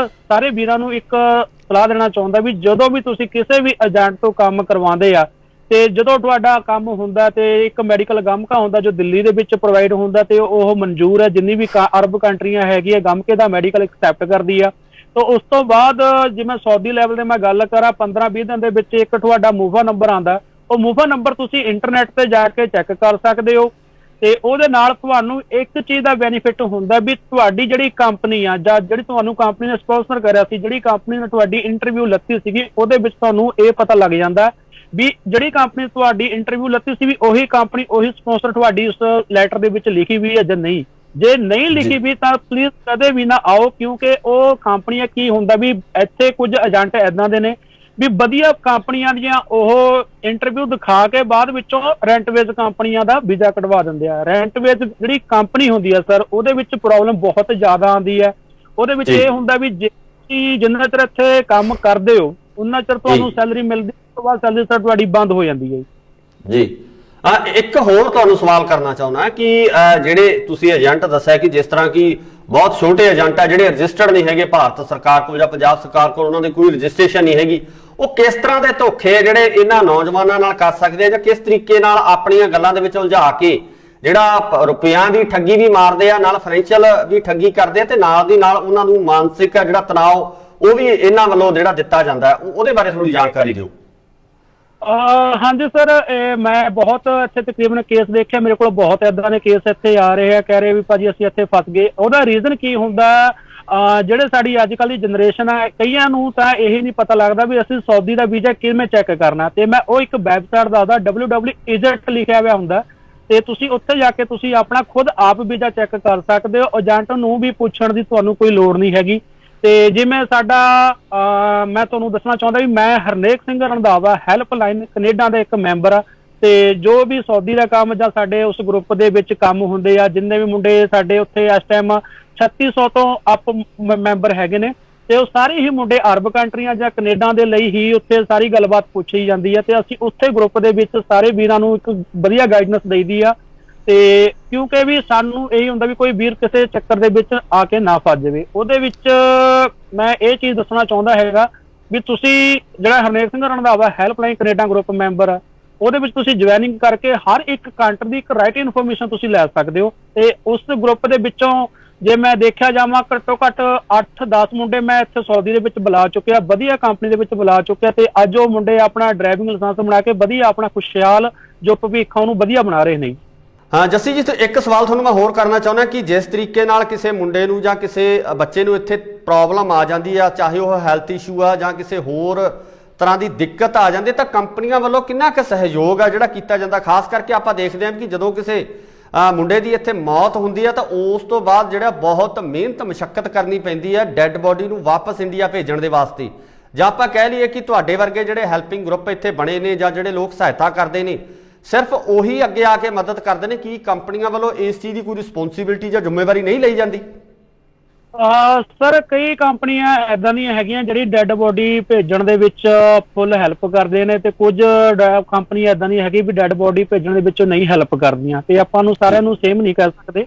ਸਾਰੇ ਵੀਰਾਂ ਨੂੰ ਇੱਕ ਸਲਾਹ ਦੇਣਾ ਚਾਹੁੰਦਾ ਵੀ ਜਦੋਂ ਵੀ ਤੁਸੀਂ ਕਿਸੇ ਵੀ ਏਜੰਟ ਤੋਂ ਕੰਮ ਕਰਵਾਉਂਦੇ ਆ ਤੇ ਜਦੋਂ ਤੁਹਾਡਾ ਕੰਮ ਹੁੰਦਾ ਤੇ ਇੱਕ ਮੈਡੀਕਲ ਗਮਕਾ ਹੁੰਦਾ ਜੋ ਦਿੱਲੀ ਦੇ ਵਿੱਚ ਪ੍ਰੋਵਾਈਡ ਹੁੰਦਾ ਤੇ ਉਹ ਮਨਜ਼ੂਰ ਹੈ, ਜਿੰਨੀ ਵੀ ਅਰਬ ਕੰਟਰੀਆਂ ਹੈਗੀਆਂ ਗਮਕੇ ਦਾ ਮੈਡੀਕਲ ਐਕਸੈਪਟ ਕਰਦੀ ਆ। ਤਾਂ ਉਸ ਤੋਂ ਬਾਅਦ ਜਿਵੇਂ ਸਾਊਦੀ ਲੈਵਲ ਤੇ ਮੈਂ ਗੱਲ ਕਰਾਂ 15-20 ਦਿਨ ਦੇ ਵਿੱਚ ਇੱਕ ਤੁਹਾਡਾ ਮੂਵਾ ਨੰਬਰ ਆਉਂਦਾ, ਉਹ ਮੂਵਾ ਨੰਬਰ ਤੁਸੀਂ ਇੰਟਰਨੈਟ ਤੇ ਜਾ ਕੇ ਚੈੱਕ ਕਰ ਸਕਦੇ ਹੋ ਤੇ ਉਹਦੇ ਨਾਲ ਤੁਹਾਨੂੰ ਇੱਕ ਚੀਜ਼ ਦਾ ਬੈਨੀਫਿਟ ਹੁੰਦਾ ਵੀ ਤੁਹਾਡੀ ਜਿਹੜੀ ਕੰਪਨੀ ਆ ਜਾਂ ਜਿਹੜੀ ਤੁਹਾਨੂੰ ਕੰਪਨੀ ਨੇ ਸਪਾਂਸਰ ਕਰਿਆ ਸੀ, ਜਿਹੜੀ ਕੰਪਨੀ ਨੇ ਤੁਹਾਡੀ ਇੰਟਰਵਿਊ ਲੱਤੀ ਸੀਗੀ, ਉਹਦੇ ਵਿੱਚ ਤੁਹਾਨੂੰ ਇਹ ਪਤਾ ਲੱਗ ਜਾਂਦਾ ਵੀ ਜਿਹੜੀ ਕੰਪਨੀ ਤੁਹਾਡੀ ਇੰਟਰਵਿਊ ਲੱਤੀ ਸੀ ਵੀ ਉਹੀ ਕੰਪਨੀ ਉਹੀ ਸਪਾਂਸਰ ਤੁਹਾਡੀ ਉਸ ਲੈਟਰ ਦੇ ਵਿੱਚ ਲਿਖੀ ਵੀ ਹੈ ਜਾਂ ਨਹੀਂ। ਜੇ ਨਹੀਂ ਲਿਖੀ ਵੀ ਤਾਂ ਪਲੀਜ਼ ਕਦੇ ਵੀ ਨਾ ਆਓ, ਕਿਉਂਕਿ ਉਹ ਕੰਪਨੀਆਂ ਕੀ ਹੁੰਦਾ ਵੀ ਇੱਥੇ ਕੁਝ ਏਜੰਟ ਏਦਾਂ ਦੇ ਨੇ ਵੀ ਵਧੀਆ ਕੰਪਨੀਆਂ ਦੀਆਂ ਉਹ ਇੰਟਰਵਿਊ ਦਿਖਾ ਕੇ ਬਾਅਦ ਵਿੱਚੋਂ ਰੈਂਟਵੇਜ਼ ਕੰਪਨੀਆਂ ਦਾ ਵੀਜ਼ਾ ਕਢਵਾ ਦਿੰਦੇ ਆ। ਰੈਂਟਵੇਜ਼ ਜਿਹੜੀ ਕੰਪਨੀ ਹੁੰਦੀ ਆ ਸਰ ਉਹਦੇ ਵਿੱਚ ਪ੍ਰੋਬਲਮ ਬਹੁਤ ਜ਼ਿਆਦਾ ਆਉਂਦੀ ਹੈ। ਉਹਦੇ ਵਿੱਚ ਇਹ ਹੁੰਦਾ ਵੀ ਜੇ ਤੁਸੀਂ ਜਿੰਨਾ ਚਿਰ ਇੱਥੇ ਕੰਮ ਕਰਦੇ ਹੋ ਉਨਾ ਚਿਰ ਤੁਹਾਨੂੰ ਸੈਲਰੀ ਮਿਲਦੀ, ਉਸ ਤੋਂ ਬਾਅਦ ਸੈਲਰੀ ਸਰ ਤੁਹਾਡੀ ਬੰਦ ਹੋ ਜਾਂਦੀ ਹੈ
ਜੀ। ਇੱਕ ਹੋਰ ਤੁਹਾਨੂੰ ਸਵਾਲ ਕਰਨਾ ਚਾਹੁੰਦਾ ਕਿ ਜਿਹੜੇ ਤੁਸੀਂ ਏਜੰਟ ਦੱਸਿਆ ਕਿ ਜਿਸ ਤਰ੍ਹਾਂ ਕਿ ਬਹੁਤ ਛੋਟੇ ਏਜੰਟ ਆ ਜਿਹੜੇ ਰਜਿਸਟਰਡ ਨਹੀਂ ਹੈਗੇ ਭਾਰਤ ਸਰਕਾਰ ਕੋਲ ਜਾਂ ਪੰਜਾਬ ਸਰਕਾਰ ਕੋਲ, ਉਹਨਾਂ ਦੀ ਕੋਈ ਰਜਿਸਟ੍ਰੇਸ਼ਨ ਨਹੀਂ ਹੈਗੀ, ਉਹ ਕਿਸ ਤਰ੍ਹਾਂ ਦੇ ਧੋਖੇ ਜਿਹੜੇ ਇਹਨਾਂ ਨੌਜਵਾਨਾਂ ਨਾਲ ਕਰ ਸਕਦੇ ਆ ਜਾਂ ਕਿਸ ਤਰੀਕੇ ਨਾਲ ਆਪਣੀਆਂ ਗੱਲਾਂ ਦੇ ਵਿੱਚ ਉਲਝਾ ਕੇ ਜਿਹੜਾ ਰੁਪਈਆਂ ਦੀ ਠੱਗੀ ਵੀ ਮਾਰਦੇ ਆ, ਨਾਲ ਫਾਈਨੈਂਸ਼ੀਅਲ ਵੀ ਠੱਗੀ ਕਰਦੇ ਆ ਤੇ ਨਾਲ ਦੀ ਨਾਲ ਉਹਨਾਂ ਨੂੰ ਮਾਨਸਿਕ ਜਿਹੜਾ ਤਣਾਅ ਉਹ ਵੀ ਇਹਨਾਂ ਵੱਲੋਂ ਜਿਹੜਾ ਦਿੱਤਾ ਜਾਂਦਾ ਹੈ, ਉਹਦੇ ਬਾਰੇ ਥੋੜੀ ਜਾਣਕਾਰੀ ਦਿਓ।
ਹਾਂਜੀ ਸਰ, ਮੈਂ ਬਹੁਤ ਇੱਥੇ ਤਕਰੀਬਨ ਕੇਸ ਦੇਖਿਆ, ਮੇਰੇ ਕੋਲ ਬਹੁਤ ਏਦਾਂ ਦੇ ਕੇਸ ਇੱਥੇ ਆ ਰਹੇ ਆ, ਕਹਿ ਰਹੇ ਵੀ ਭਾਜੀ ਅਸੀਂ ਇੱਥੇ ਫਸ ਗਏ। ਉਹਦਾ ਰੀਜ਼ਨ ਕੀ ਹੁੰਦਾ, ਜਿਹੜੇ ਸਾਡੀ ਅੱਜ ਕੱਲ੍ਹ ਦੀ ਜਨਰੇਸ਼ਨ ਆ ਕਈਆਂ ਨੂੰ ਤਾਂ ਇਹ ਨਹੀਂ ਪਤਾ ਲੱਗਦਾ ਵੀ ਅਸੀਂ ਸਾਊਦੀ ਦਾ ਵੀਜ਼ਾ ਕਿਵੇਂ ਚੈੱਕ ਕਰਨਾ। ਤੇ ਮੈਂ ਉਹ ਇੱਕ ਵੈਬਸਾਈਟ ਦੱਸਦਾ www.eject ਲਿਖਿਆ ਹੋਇਆ ਹੁੰਦਾ ਤੇ ਤੁਸੀਂ ਉੱਥੇ ਜਾ ਕੇ ਤੁਸੀਂ ਆਪਣਾ ਖੁਦ ਆਪ ਵੀਜ਼ਾ ਚੈੱਕ ਕਰ ਸਕਦੇ ਹੋ। ਏਜੰਟ ਨੂੰ ਵੀ ਪੁੱਛਣ ਦੀ ਤੁਹਾਨੂੰ ਕੋਈ ਲੋੜ ਨਹੀਂ ਹੈਗੀ। ਤੇ ਜਿਵੇਂ ਸਾਡਾ ਮੈਂ ਤੁਹਾਨੂੰ ਦੱਸਣਾ ਚਾਹੁੰਦਾ ਵੀ ਮੈਂ ਹਰਨੇਕ ਸਿੰਘ ਰੰਧਾਵਾ ਹੈਲਪਲਾਈਨ ਕੈਨੇਡਾ ਦਾ ਇੱਕ ਮੈਂਬਰ ਆ ਤੇ ਜੋ ਵੀ ਸਾਊਦੀ ਦਾ ਕੰਮ ਜਾਂ ਸਾਡੇ ਉਸ ਗਰੁੱਪ ਦੇ ਵਿੱਚ ਕੰਮ ਹੁੰਦੇ ਆ, ਜਿੰਨੇ ਵੀ ਮੁੰਡੇ ਸਾਡੇ ਉੱਥੇ ਇਸ ਟਾਈਮ 3600 ਤੋਂ ਅਪ ਮੈਂਬਰ ਹੈਗੇ ਨੇ ਤੇ ਉਹ ਸਾਰੇ ਹੀ ਮੁੰਡੇ ਅਰਬ ਕੰਟਰੀਆਂ ਜਾਂ ਕੈਨੇਡਾ ਦੇ ਲਈ ਹੀ ਉੱਥੇ ਸਾਰੀ ਗੱਲਬਾਤ ਪੁੱਛੀ ਜਾਂਦੀ ਹੈ ਤੇ ਅਸੀਂ ਉੱਥੇ ਗਰੁੱਪ ਦੇ ਵਿੱਚ ਸਾਰੇ ਵੀਰਾਂ ਨੂੰ ਇੱਕ ਵਧੀਆ ਗਾਈਡਨੈਸ ਦੇਈਦੀ ਆ। ਤੇ ਕਿਉਂਕਿ ਵੀ ਸਾਨੂੰ ਇਹੀ ਹੁੰਦਾ ਵੀ ਕੋਈ ਵੀਰ ਕਿਸੇ ਚੱਕਰ ਦੇ ਵਿੱਚ ਆ ਕੇ ਨਾ ਫਸ ਜਾਵੇ। ਉਹਦੇ ਵਿੱਚ ਮੈਂ ਇਹ ਚੀਜ਼ ਦੱਸਣਾ ਚਾਹੁੰਦਾ ਹੈਗਾ ਵੀ ਤੁਸੀਂ ਜਿਹੜਾ Harnek Singh Randhawa helpline Canada group member ਆ, ਉਹਦੇ ਵਿੱਚ ਤੁਸੀਂ ਜੁਆਇਨਿੰਗ ਕਰਕੇ ਹਰ ਇੱਕ ਕੰਟਰੀ ਦੀ ਇੱਕ ਰਾਈਟ ਇਨਫੋਰਮੇਸ਼ਨ ਤੁਸੀਂ ਲੈ ਸਕਦੇ ਹੋ। ਤੇ ਉਸ ਗਰੁੱਪ ਦੇ ਵਿੱਚੋਂ ਜੇ ਮੈਂ ਦੇਖਿਆ ਜਾਵਾਂ ਘੱਟੋ ਘੱਟ 8-10 ਮੁੰਡੇ ਮੈਂ ਇੱਥੇ ਸਾਊਦੀ ਦੇ ਵਿੱਚ ਬੁਲਾ ਚੁੱਕਿਆ, ਵਧੀਆ ਕੰਪਨੀ ਦੇ ਵਿੱਚ ਬੁਲਾ ਚੁੱਕਿਆ, ਤੇ ਅੱਜ ਉਹ ਮੁੰਡੇ ਆਪਣਾ ਡਰਾਈਵਿੰਗ ਲਾਇਸੈਂਸ ਬਣਾ ਕੇ ਵਧੀਆ ਆਪਣਾ ਖੁਸ਼ਹਾਲ ਜੋ ਭਵਿੱਖ ਉਹਨੂੰ ਵਧੀਆ ਬਣਾ ਰਹੇ ਨੇ।
ਹਾਂ ਜੱਸੀ ਜੀ, ਇੱਕ ਸਵਾਲ ਤੁਹਾਨੂੰ ਮੈਂ ਹੋਰ ਕਰਨਾ ਚਾਹੁੰਦਾ ਕਿ ਜਿਸ ਤਰੀਕੇ ਨਾਲ ਕਿਸੇ ਮੁੰਡੇ ਨੂੰ ਜਾਂ ਕਿਸੇ ਬੱਚੇ ਨੂੰ ਇੱਥੇ ਪ੍ਰੋਬਲਮ ਆ ਜਾਂਦੀ ਆ, ਚਾਹੇ ਉਹ ਹੈਲਥ ਇਸ਼ੂ ਆ ਜਾਂ ਕਿਸੇ ਹੋਰ ਤਰ੍ਹਾਂ ਦੀ ਦਿੱਕਤ ਆ ਜਾਂਦੀ, ਤਾਂ ਕੰਪਨੀਆਂ ਵੱਲੋਂ ਕਿੰਨਾ ਕੁ ਸਹਿਯੋਗ ਆ ਜਿਹੜਾ ਕੀਤਾ ਜਾਂਦਾ? ਖਾਸ ਕਰਕੇ ਆਪਾਂ ਦੇਖਦੇ ਹਾਂ ਕਿ ਜਦੋਂ ਕਿਸੇ ਮੁੰਡੇ ਦੀ ਇੱਥੇ ਮੌਤ ਹੁੰਦੀ ਹੈ ਤਾਂ ਉਸ ਤੋਂ ਬਾਅਦ ਜਿਹੜਾ ਬਹੁਤ ਮਿਹਨਤ ਮੁਸ਼ੱਕਤ ਕਰਨੀ ਪੈਂਦੀ ਹੈ ਡੈੱਡ ਬੋਡੀ ਨੂੰ ਵਾਪਸ ਇੰਡੀਆ ਭੇਜਣ ਦੇ ਵਾਸਤੇ। ਜਾਂ ਆਪਾਂ ਕਹਿ ਲਈਏ ਕਿ ਤੁਹਾਡੇ ਵਰਗੇ ਜਿਹੜੇ ਹੈਲਪਿੰਗ ਗਰੁੱਪ ਇੱਥੇ ਬਣੇ ਨੇ ਜਾਂ ਜਿਹੜੇ ਲੋਕ ਸਹਾਇਤਾ ਕਰਦੇ ਨੇ, ਸਿਰਫ ਉਹੀ ਅੱਗੇ ਆ ਕੇ ਮਦਦ ਕਰਦੇ ਨੇ, ਕੀ ਕੰਪਨੀਆਂ ਵੱਲੋਂ ਇਸ ਚੀਜ਼ ਦੀ ਕੋਈ ਰਿਸਪੌਂਸਿਬਿਲਟੀ ਜਾਂ ਜ਼ਿੰਮੇਵਾਰੀ ਨਹੀਂ ਲਈ ਜਾਂਦੀ?
ਸਰ ਕਈ ਕੰਪਨੀਆਂ ਇੱਦਾਂ ਦੀਆਂ ਹੈਗੀਆਂ ਜਿਹੜੀ ਡੈੱਡ ਬੋਡੀ ਭੇਜਣ ਦੇ ਵਿੱਚ ਫੁੱਲ ਹੈਲਪ ਕਰਦੇ ਨੇ, ਤੇ ਕੁਝ ਕੰਪਨੀਆਂ ਇੱਦਾਂ ਦੀਆਂ ਹੈਗੀ ਵੀ ਡੈੱਡ ਬੋਡੀ ਭੇਜਣ ਦੇ ਵਿੱਚ ਨਹੀਂ ਹੈਲਪ ਕਰਦੀਆਂ, ਤੇ ਆਪਾਂ ਨੂੰ ਸਾਰਿਆਂ ਨੂੰ ਸੇਮ ਨਹੀਂ ਕਰ ਸਕਦੇ।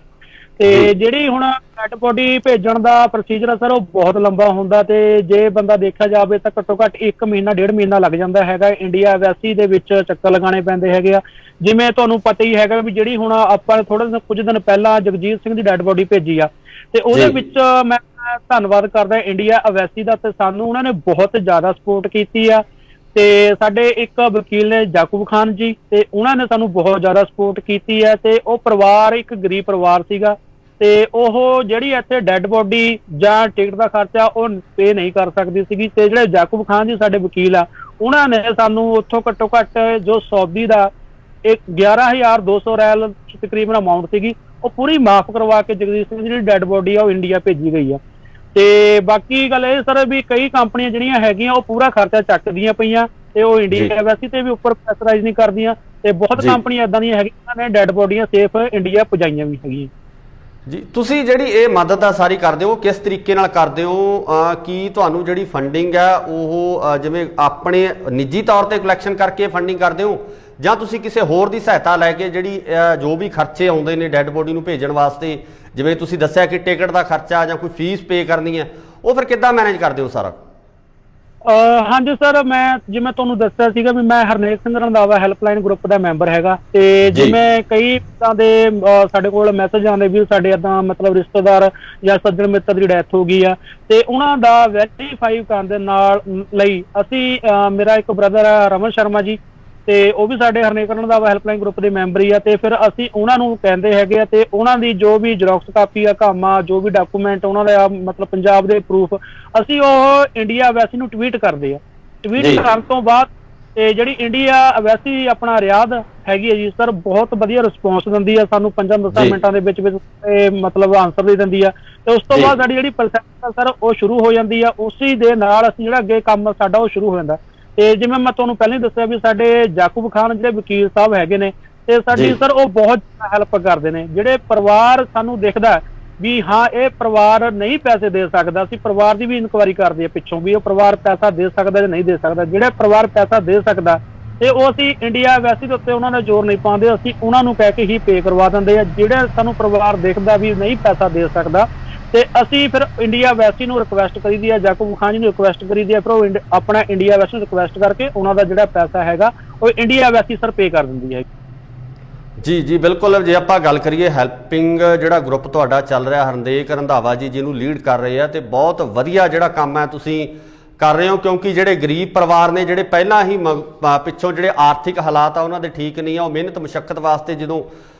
ਤੇ ਜਿਹੜੀ ਹੁਣ ਡੈੱਡ ਬੋਡੀ ਭੇਜਣ ਦਾ ਪ੍ਰੋਸੀਜਰ ਆ ਸਰ, ਉਹ ਬਹੁਤ ਲੰਬਾ ਹੁੰਦਾ, ਤੇ ਜੇ ਬੰਦਾ ਦੇਖਿਆ ਜਾਵੇ ਤਾਂ ਘੱਟੋ ਘੱਟ 1 ਮਹੀਨਾ 1.5 ਮਹੀਨਾ ਲੱਗ ਜਾਂਦਾ ਹੈਗਾ। ਇੰਡੀਆ ਐਮਬੈਸੀ ਦੇ ਵਿੱਚ ਚੱਕਰ ਲਗਾਉਣੇ ਪੈਂਦੇ ਹੈਗੇ ਆ। ਜਿਵੇਂ ਤੁਹਾਨੂੰ ਪਤਾ ਹੀ ਹੈਗਾ ਵੀ ਜਿਹੜੀ ਹੁਣ ਆਪਾਂ ਕੁਝ ਦਿਨ ਪਹਿਲਾਂ ਜਗਜੀਤ ਸਿੰਘ ਦੀ ਡੈੱਡ ਬੋਡੀ ਭੇਜੀ ਆ, ਤੇ ਉਹਦੇ ਵਿੱਚ ਮੈਂ ਧੰਨਵਾਦ ਕਰਦਾ ਇੰਡੀਆ ਐਮਬੈਸੀ ਦਾ, ਤੇ ਸਾਨੂੰ ਉਹਨਾਂ ਨੇ ਬਹੁਤ ਜ਼ਿਆਦਾ ਸਪੋਰਟ ਕੀਤੀ ਆ। ਤੇ ਸਾਡੇ ਇੱਕ ਵਕੀਲ ਨੇ ਜਾਕੂਬ ਖਾਨ ਜੀ, ਤੇ ਉਹਨਾਂ ਨੇ ਸਾਨੂੰ ਬਹੁਤ ਜ਼ਿਆਦਾ ਸਪੋਰਟ ਕੀਤੀ ਹੈ। ਤੇ ਉਹ ਪਰਿਵਾਰ ਇੱਕ ਗਰੀਬ ਪਰਿਵਾਰ ਸੀਗਾ, ਤੇ ਉਹ ਜਿਹੜੀ ਇੱਥੇ ਡੈੱਡ ਬੋਡੀ ਜਾਂ ਟਿਕਟ ਦਾ ਖਰਚਾ ਉਹ ਪੇ ਨਹੀਂ ਕਰ ਸਕਦੀ ਸੀਗੀ। ਤੇ ਜਿਹੜੇ ਜਾਕੂਬ ਖਾਨ ਜੀ ਸਾਡੇ ਵਕੀਲ ਆ, ਉਹਨਾਂ ਨੇ ਸਾਨੂੰ ਉੱਥੋਂ ਘੱਟੋ ਘੱਟ ਜੋ ਸਾਊਦੀ ਦਾ 11,200 ਰੈਲ ਤਕਰੀਬਨ ਅਮਾਊਂਟ ਸੀਗੀ, ਉਹ ਪੂਰੀ ਮਾਫ ਕਰਵਾ ਕੇ ਜਗਦੀਸ਼ ਸਿੰਘ ਜਿਹੜੀ ਡੈੱਡ ਬੋਡੀ ਆ ਉਹ ਇੰਡੀਆ ਭੇਜੀ ਗਈ ਆ। ਤੇ ਬਾਕੀ ਗੱਲ ਇਹ ਸਰ ਵੀ ਕਈ ਕੰਪਨੀਆਂ ਜਿਹੜੀਆਂ ਹੈਗੀਆਂ ਉਹ ਪੂਰਾ ਖਰਚਾ ਚੱਕਦੀਆਂ ਪਈਆਂ, ਤੇ ਉਹ ਇੰਡੀਆ ਐਮਬੈਸੀ ਤੇ ਵੀ ਉੱਪਰ ਪ੍ਰੈਸ਼ਰਾਈਜ਼ ਨਹੀਂ ਕਰਦੀਆਂ, ਤੇ ਬਹੁਤ ਕੰਪਨੀਆਂ ਇਦਾਂ ਦੀਆਂ ਹੈਗੀਆਂ ਨੇ ਡੈੱਡ ਬੋਡੀਆਂ ਸੇਫ ਇੰਡੀਆ ਪਹੁੰਚਾਈਆਂ ਵੀ ਹੈਗੀਆਂ। ਜੀ
ਤੁਸੀਂ ਜਿਹੜੀ ਇਹ ਮਦਦ ਆ ਸਾਰੀ ਕਰਦੇ ਹੋ, ਕਿਸ ਤਰੀਕੇ ਨਾਲ ਕਰਦੇ ਹੋ? ਕੀ ਤੁਹਾਨੂੰ ਜਿਹੜੀ ਫੰਡਿੰਗ ਹੈ ਉਹ ਜਿਵੇਂ ਆਪਣੇ ਨਿੱਜੀ ਤੌਰ ਤੇ ਕਲੈਕਸ਼ਨ ਕਰਕੇ ਫੰਡਿੰਗ ਕਰਦੇ ਹੋ, ਜਾਂ ਤੁਸੀਂ ਕਿਸੇ ਹੋਰ ਦੀ ਸਹਾਇਤਾ ਲੈ ਕੇ ਜਿਹੜੀ ਜੋ ਵੀ ਖਰਚੇ ਆਉਂਦੇ ਨੇ ਡੈੱਡ ਬੋਡੀ ਨੂੰ ਭੇਜਣ ਵਾਸਤੇ, ਜਿਵੇਂ ਤੁਸੀਂ ਦੱਸਿਆ ਕਿ ਟਿਕਟ ਦਾ ਖਰਚਾ ਜਾਂ ਕੋਈ ਫੀਸ ਪੇ ਕਰਨੀ ਹੈ, ਉਹ ਫਿਰ ਕਿੱਦਾਂ ਮੈਨੇਜ ਕਰਦੇ ਹੋ ਸਾਰਾ?
ਹਾਂਜੀ ਸਰ, ਮੈਂ ਜਿਵੇਂ ਤੁਹਾਨੂੰ ਦੱਸਿਆ ਸੀਗਾ ਵੀ ਮੈਂ ਹਰਨੇਕ ਸਿੰਘ ਰੰਧਾਵਾ ਹੈਲਪਲਾਈਨ ਗਰੁੱਪ ਦਾ ਮੈਂਬਰ ਹੈਗਾ। ਤੇ ਜਿਵੇਂ ਕਈ ਤਰ੍ਹਾਂ ਦੇ ਸਾਡੇ ਕੋਲ ਮੈਸੇਜ ਆਉਂਦੇ ਵੀ ਸਾਡੇ ਏਦਾਂ ਮਤਲਬ ਰਿਸ਼ਤੇਦਾਰ ਜਾਂ ਸੱਜਣ ਮਿੱਤਰ ਦੀ ਡੈਥ ਹੋ ਗਈ ਆ, ਤੇ ਉਹਨਾਂ ਦਾ ਵੈਰੀਫਾਈ ਕਰਨ ਦੇ ਨਾਲ ਲਈ ਅਸੀਂ ਮੇਰਾ ਇੱਕ ਬ੍ਰਦਰ ਆ ਰਮਨ ਸ਼ਰਮਾ ਜੀ, ਤੇ ਉਹ ਵੀ ਸਾਡੇ ਹਰਨੇਕ ਰੰਧਾਵਾ ਹੈਲਪਲਾਈਨ ਗਰੁੱਪ ਦੇ ਮੈਂਬਰ ਹੀ ਆ। ਤੇ ਫਿਰ ਅਸੀਂ ਉਹਨਾਂ ਨੂੰ ਕਹਿੰਦੇ ਹੈਗੇ ਆ, ਤੇ ਉਹਨਾਂ ਦੀ ਜੋ ਵੀ ਜੈਰੋਕਸ ਕਾਪੀ ਆ ਕਾਮਾ ਜੋ ਵੀ ਡਾਕੂਮੈਂਟ ਉਹਨਾਂ ਦਾ ਮਤਲਬ ਪੰਜਾਬ ਦੇ ਪ੍ਰੂਫ ਅਸੀਂ ਉਹ ਇੰਡੀਆ ਐਮਬੈਸੀ ਨੂੰ ਟਵੀਟ ਕਰਦੇ ਆ। ਟਵੀਟ ਕਰਨ ਤੋਂ ਬਾਅਦ ਤੇ ਜਿਹੜੀ ਇੰਡੀਆ ਐਮਬੈਸੀ ਆਪਣਾ ਰਿਆਦ ਹੈਗੀ ਹੈ ਜੀ ਸਰ, ਬਹੁਤ ਵਧੀਆ ਰਿਸਪੌਂਸ ਦਿੰਦੀ ਆ ਸਾਨੂੰ 5-10 ਮਿੰਟਾਂ ਦੇ ਵਿੱਚ ਮਤਲਬ ਆਨਸਰ ਦੇ ਦਿੰਦੀ ਆ। ਤੇ ਉਸ ਤੋਂ ਬਾਅਦ ਸਾਡੀ ਜਿਹੜੀ ਪ੍ਰੋਸੈਸ ਆ ਸਰ ਉਹ ਸ਼ੁਰੂ ਹੋ ਜਾਂਦੀ ਆ, ਉਸੇ ਦੇ ਨਾਲ ਅਸੀਂ ਜਿਹੜਾ ਅੱਗੇ ਕੰਮ ਸਾਡਾ ਉਹ ਸ਼ੁਰੂ ਹੋ ਜਾਂਦਾ। ਤੇ ਜਿਵੇਂ ਮੈਂ ਤੁਹਾਨੂੰ ਪਹਿਲਾਂ ਹੀ ਦੱਸਿਆ ਵੀ ਸਾਡੇ ਜਾਕੂਬ ਖਾਨ ਜਿਹੜੇ ਵਕੀਲ ਸਾਹਿਬ ਹੈਗੇ ਨੇ, ਤੇ ਸਾਡੀ ਸਰ ਉਹ ਬਹੁਤ ਹੈਲਪ ਕਰਦੇ ਨੇ। ਜਿਹੜੇ ਪਰਿਵਾਰ ਸਾਨੂੰ ਦਿਖਦਾ ਵੀ ਹਾਂ ਇਹ ਪਰਿਵਾਰ ਨਹੀਂ ਪੈਸੇ ਦੇ ਸਕਦਾ, ਅਸੀਂ ਪਰਿਵਾਰ ਦੀ ਵੀ ਇਨਕੁਆਇਰੀ ਕਰਦੇ ਆ ਪਿੱਛੋਂ ਵੀ ਉਹ ਪਰਿਵਾਰ ਪੈਸਾ ਦੇ ਸਕਦਾ ਜਾਂ ਨਹੀਂ ਦੇ ਸਕਦਾ। ਜਿਹੜੇ ਪਰਿਵਾਰ ਪੈਸਾ ਦੇ ਸਕਦਾ ਤੇ ਉਹ ਅਸੀਂ ਇੰਡੀਆ ਐਮਬੈਸੀ ਦੇ ਉੱਤੇ ਉਹਨਾਂ ਨੇ ਜ਼ੋਰ ਨਹੀਂ ਪਾਉਂਦੇ, ਅਸੀਂ ਉਹਨਾਂ ਨੂੰ ਕਹਿ ਕੇ ਹੀ ਪੇ ਕਰਵਾ ਦਿੰਦੇ ਆ। ਜਿਹੜੇ ਸਾਨੂੰ ਪਰਿਵਾਰ ਦੇਖਦਾ ਵੀ ਨਹੀਂ ਪੈਸਾ ਦੇ ਸਕਦਾ, ਤੇ ਅਸੀਂ ਫਿਰ ਇੰਡੀਆ ਐਮਬੈਸੀ ਨੂੰ ਰਿਕੁਐਸਟ ਕਰੀਦੀ ਆ, ਜਾਕੂਬ ਖਾਨ ਜੀ ਨੂੰ ਰਿਕੁਐਸਟ ਕਰੀਦੀ ਆ, ਫਿਰ ਉਹ ਆਪਣਾ ਇੰਡੀਆ ਐਮਬੈਸੀ ਨੂੰ ਰਿਕੁਐਸਟ ਕਰਕੇ ਉਹਨਾਂ ਦਾ ਜਿਹੜਾ ਪੈਸਾ ਹੈਗਾ ਉਹ ਇੰਡੀਆ ਐਮਬੈਸੀ ਸਰ ਪੇ ਕਰ ਦਿੰਦੀ ਹੈ।
ਜੀ ਜੀ ਬਿਲਕੁਲ। ਜੇ ਆਪਾਂ ਗੱਲ ਕਰੀਏ ਹੈਲਪਿੰਗ ਜਿਹੜਾ ਗਰੁੱਪ ਤੁਹਾਡਾ ਚੱਲ ਰਿਹਾ ਹਰਨੇਕ ਰੰਧਾਵਾ ਜੀ ਜਿਹਨੂੰ ਲੀਡ ਕਰ ਰਹੇ ਆ, ਤੇ ਬਹੁਤ ਵਧੀਆ ਜਿਹੜਾ ਕੰਮ ਹੈ ਤੁਸੀਂ ਕਰ ਰਹੇ ਹੋ, ਕਿਉਂਕਿ ਜਿਹੜੇ ਗਰੀਬ ਪਰਿਵਾਰ ਨੇ ਜਿਹੜੇ ਪਹਿਲਾਂ ਹੀ ਪਿੱਛੋਂ ਜਿਹੜੇ ਆਰਥਿਕ ਹਾਲਾਤ ਆ ਉਹਨਾਂ ਦੇ ਠੀਕ ਨਹੀਂ ਆ, ਉਹ ਮਿਹਨਤ ਮੁਸ਼ੱਕਤ ਵਾਸਤੇ ਜਦੋਂ